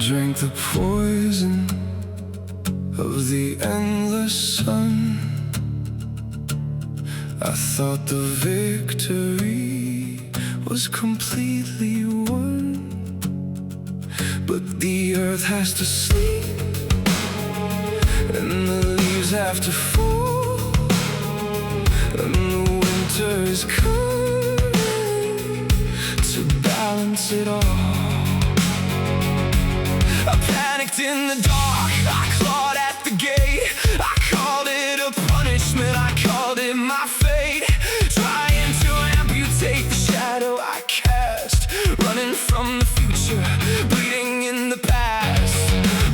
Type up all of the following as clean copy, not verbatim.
drank the poison of the endless sun. I thought the victory was completely won, but the earth has to sleep and the leaves have to fall, and the winter is coming to balance it all. I panicked in the dark, I clawed at the gate. I called it a punishment, I called it my fate. Trying to amputate the shadow I cast, running from the future, bleeding in the past.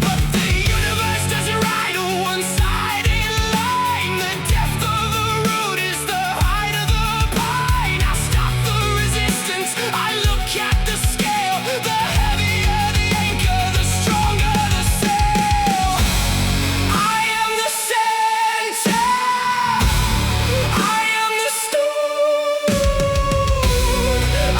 But the universe doesn't ride a one-sided line. The depth of the root is the height of the pine. I stop the resistance, I look at the scale. The heavier the anchor, the stronger the sail. I am the center, I am the stone, I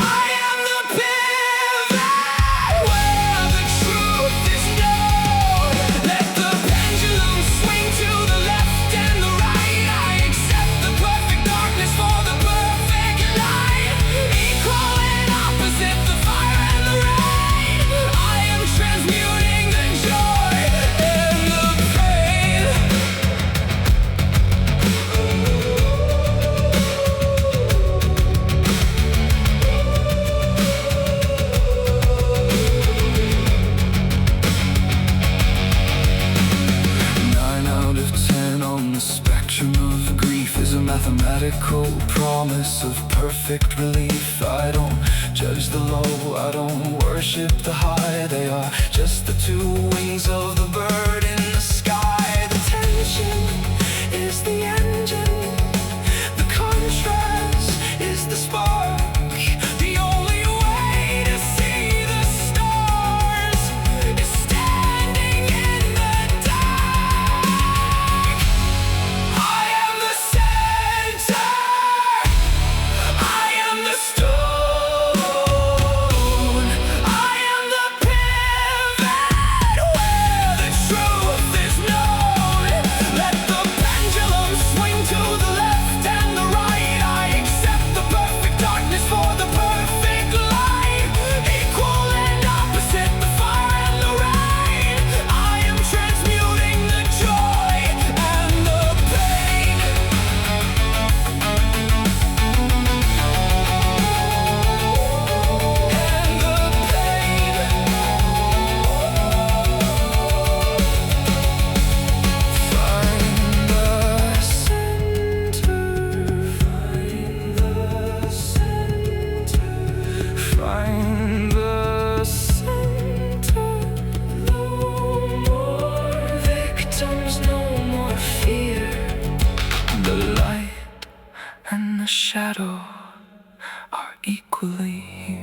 am the pivot where the truth is known. Let the pendulum swing to the left and the right. I accept the perfect darkness for the perfect light. Equal and opposite, the fire and the rain. I am transmuting the joy and the pain. Nine out of 10 on the spectrum of grief is a mathematical promise of perfect relief. I don't judge the low, I don't worship the high. They are just the two wings of the bird in the sky. The tension is the engine, the contrast is the spark. The only way to see the stars is standing in the dark. I am the center, I am the stone, I am the pivot where the truth is known. Let the pendulum swing to the left and the right. I accept the perfect darkness for the perfect light. Equal and opposite, the fire and the rain. I am transmuting the joy and the pain. And the pain. Find the center, find the center, find the center. No more victims, no more fear. The light and the shadow are equally here.